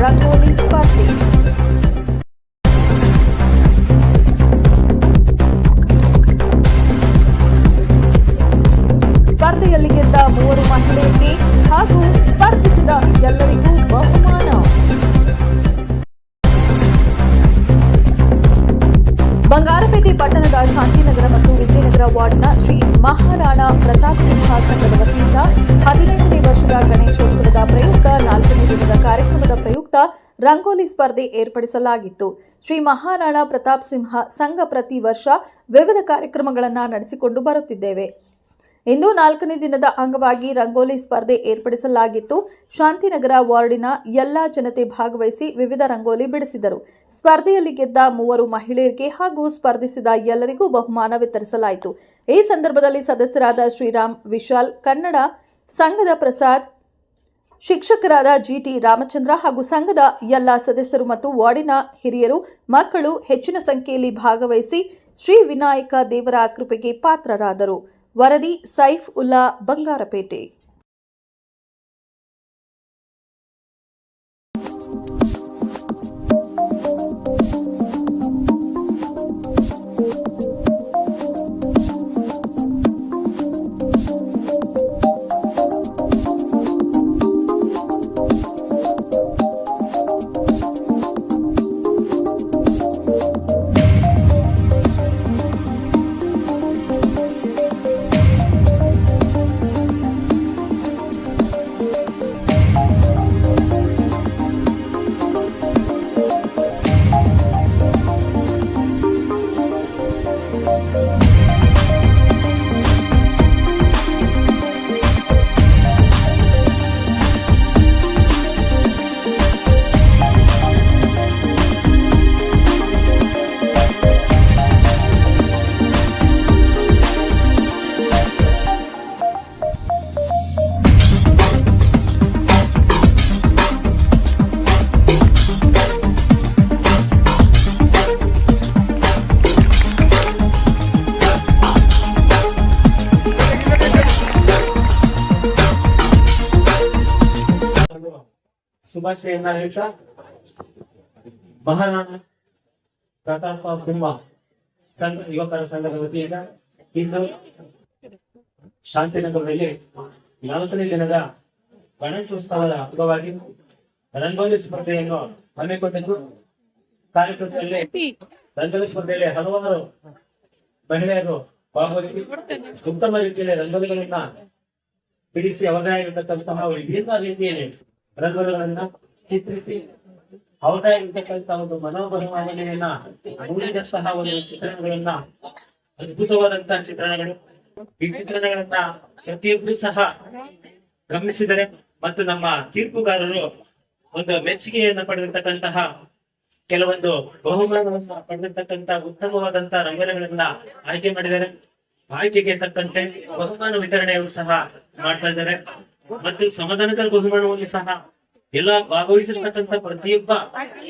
ರಂಗೋಲಿ ಸ್ಪರ್ಧೆ. ಸ್ಪರ್ಧೆಯಲ್ಲಿ ಗೆದ್ದ 3 ಮಹಿಳೆಯರಿಗೆ ಹಾಗೂ ಸ್ಪರ್ಧಿಸಿದ ಎಲ್ಲರಿಗೂ ಬಹುಮಾನ. ಬಂಗಾರಪೇಟೆ ಪಟ್ಟಣದ ಶಾಂತಿನಗರ ಮತ್ತು ವಿಜಯನಗರ ವಾರ್ಡ್ನ ಶ್ರೀ ಮಹಾರಾಣಾ ಪ್ರತಾಪ್ ಸಿಂಹ ಸಂಘದ ವತಿಯಿಂದ 15ನೇ ವರ್ಷದ ಗಣೇಶೋತ್ಸವದ ಪ್ರಯುಕ್ತ 4ನೇ ದಿನದ ಕಾರ್ಯಕ್ರಮದ ಪ್ರಯುಕ್ತ ರಂಗೋಲಿ ಸ್ಪರ್ಧೆ ಏರ್ಪಡಿಸಲಾಗಿತ್ತು. ಶ್ರೀ ಮಹಾರಾಣಾ ಪ್ರತಾಪ್ ಸಿಂಹ ಸಂಘ ಪ್ರತಿ ವರ್ಷ ವಿವಿಧ ಕಾರ್ಯಕ್ರಮಗಳನ್ನು ನಡೆಸಿಕೊಂಡು ಬರುತ್ತಿದ್ದೇವೆ. ಇಂದು 4ನೇ ದಿನದ ಅಂಗವಾಗಿ ರಂಗೋಲಿ ಸ್ಪರ್ಧೆ ಏರ್ಪಡಿಸಲಾಗಿತ್ತು. ಶಾಂತಿನಗರ ವಾರ್ಡಿನ ಎಲ್ಲಾ ಜನತೆ ಭಾಗವಹಿಸಿ ವಿವಿಧ ರಂಗೋಲಿ ಬಿಡಿಸಿದರು. ಸ್ಪರ್ಧೆಯಲ್ಲಿ ಗೆದ್ದ 3 ಮಹಿಳೆಯರಿಗೆ ಹಾಗೂ ಸ್ಪರ್ಧಿಸಿದ ಎಲ್ಲರಿಗೂ ಬಹುಮಾನ ವಿತರಿಸಲಾಯಿತು. ಈ ಸಂದರ್ಭದಲ್ಲಿ ಸದಸ್ಯರಾದ ಶ್ರೀರಾಮ್, ವಿಶಾಲ್, ಕನ್ನಡ ಸಂಘದ ಪ್ರಸಾದ್, ಶಿಕ್ಷಕರಾದ ಜಿಟಿ ರಾಮಚಂದ್ರ ಹಾಗೂ ಸಂಘದ ಎಲ್ಲ ಸದಸ್ಯರು ಮತ್ತು ವಾರ್ಡಿನ ಹಿರಿಯರು, ಮಕ್ಕಳು ಹೆಚ್ಚಿನ ಸಂಖ್ಯೆಯಲ್ಲಿ ಭಾಗವಹಿಸಿ ಶ್ರೀ ವಿನಾಯಕ ದೇವರ ಕೃಪೆಗೆ ಪಾತ್ರರಾದರು. ವರದಿ ಸೈಫ್ ಉಲ್ಲಾ, ಬಂಗಾರಪೇಟೆ. ಶುಭಾಶಯನ್ನ ಹೇಳ್ತಾ ಮಹಾರಾಣಾ ಪ್ರತಾಪ ಸಿಂಹ ಸಂಘ ಯುವಕರ ಸಂಘದ ವತಿಯಿಂದ ಇಂದು ಶಾಂತಿನಗರದಲ್ಲಿ 4ನೇ ದಿನದ ಗಣೇಶೋತ್ಸವದ ಅಂಗವಾಗಿ ರಂಗೋಲಿ ಸ್ಪರ್ಧೆಯನ್ನು ಹಮ್ಮಿಕೊಂಡಿದ್ದು, ಕಾರ್ಯಕ್ರಮದಲ್ಲಿ ರಂಗೋಲಿ ಸ್ಪರ್ಧೆಯಲ್ಲಿ ಹಲವಾರು ಮಹಿಳೆಯರು ಭಾಗವಹಿಸಿ ಉತ್ತಮ ರೀತಿಯಲ್ಲಿ ರಂಗೋಲಿಗಳನ್ನ ಬಿಡಿಸಿ ಅವರೇ ಆಗಿರತಕ್ಕಂತಹ ವಿಭಿನ್ನ ರೀತಿಯಲ್ಲಿ ರಂಗೋಲಿಗಳನ್ನ ಚಿತ್ರಿಸಿ ಅವರೇ ಆಗಿರ್ತಕ್ಕಂತಹ ಒಂದು ಮನೋಭಾವನೆಯನ್ನ ಮೂಡಿದಂತಹ ಒಂದು ಚಿತ್ರಣಗಳನ್ನ, ಅದ್ಭುತವಾದಂತಹ ಚಿತ್ರಣಗಳು. ಈ ಚಿತ್ರಣಗಳನ್ನ ಪ್ರತಿಯೊಬ್ಬರು ಸಹ ಗಮನಿಸಿದರೆ ಮತ್ತು ನಮ್ಮ ತೀರ್ಪುಗಾರರು ಒಂದು ಮೆಚ್ಚುಗೆಯನ್ನು ಪಡೆದಿರ್ತಕ್ಕಂತಹ ಕೆಲವೊಂದು ಬಹುಮಾನವನ್ನು ಪಡೆದಿರ್ತಕ್ಕಂತಹ ಉತ್ತಮವಾದಂತಹ ರಂಗೋಲಿಗಳನ್ನ ಆಯ್ಕೆ ಮಾಡಿದ್ದಾರೆ. ಆಯ್ಕೆಗೆ ತಕ್ಕಂತೆ ಬಹುಮಾನ ವಿತರಣೆಯವರು ಸಹ ಮಾಡ್ತಾ ಇದ್ದಾರೆ ಮತ್ತು ಸಮಾಧಾನಕರ ಬಹುಮಾನವನ್ನು ಸಹ ಎಲ್ಲ ಭಾಗವಹಿಸಿರ್ತಕ್ಕಂಥ ಪ್ರತಿಯೊಬ್ಬ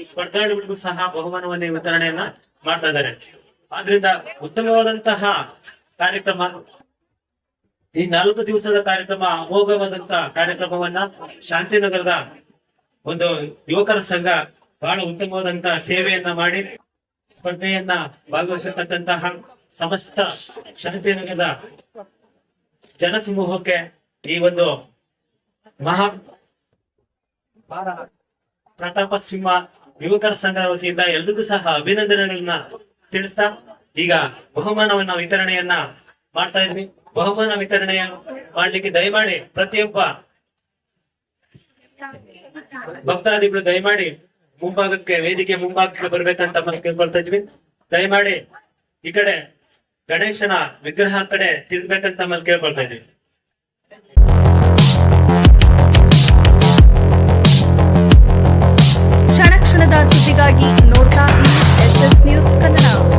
ಸ್ಪರ್ಧಾಳುಗಳಿಗೂ ಸಹ ಬಹುಮಾನವನ್ನೇ ವಿತರಣೆಯನ್ನ ಮಾಡ್ತಾ ಇದ್ದಾರೆ. ಆದ್ರಿಂದ ಉತ್ತಮವಾದಂತಹ ಕಾರ್ಯಕ್ರಮ, ಈ 4 ದಿವಸದ ಕಾರ್ಯಕ್ರಮ ಅಮೋಘವಾದಂತಹ ಕಾರ್ಯಕ್ರಮವನ್ನ ಶಾಂತಿನಗರದ ಒಂದು ಯುವಕರ ಸಂಘ ಬಹಳ ಉತ್ತಮವಾದಂತಹ ಸೇವೆಯನ್ನ ಮಾಡಿ ಸ್ಪರ್ಧೆಯನ್ನ ಭಾಗವಹಿಸಿರ್ತಕ್ಕಂತಹ ಸಮಸ್ತ ಶಾಂತಿನಗರದ ಜನಸಮೂಹಕ್ಕೆ ಈ ಒಂದು ಮಹಾ ಪ್ರತಾಪ ಸಿಂಹ ಯುವಕರ ಸಂಘದ ವತಿಯಿಂದ ಎಲ್ರಿಗೂ ಸಹ ಅಭಿನಂದನೆಗಳನ್ನ ತಿಳಿಸ್ತಾ ಈಗ ಬಹುಮಾನವನ್ನ ವಿತರಣೆಯನ್ನ ಮಾಡ್ತಾ ಇದ್ವಿ. ಬಹುಮಾನ ವಿತರಣೆಯ ಮಾಡ್ಲಿಕ್ಕೆ ದಯಮಾಡಿ ಪ್ರತಿಯೊಬ್ಬ ಭಕ್ತಾದಿಗಳು ದಯಮಾಡಿ ಮುಂಭಾಗಕ್ಕೆ, ವೇದಿಕೆ ಮುಂಭಾಗಕ್ಕೆ ಬರ್ಬೇಕಂತ ಕೇಳ್ಕೊಳ್ತಾ ಇದ್ವಿ. ದಯಮಾಡಿ ಈ ಕಡೆ ಗಣೇಶನ ವಿಗ್ರಹ ಕಡೆ ತಿರ್ಗ್ಬೇಕಂತ ಕೇಳ್ಕೊಳ್ತಾ ಇದ್ವಿ. ಕ್ಷಣ ಕ್ಷಣದ ಸುದ್ದಿಗಾಗಿ ನೋಡ್ತಾ ಇರಿ SS ನ್ಯೂಸ್ ಕನ್ನಡ.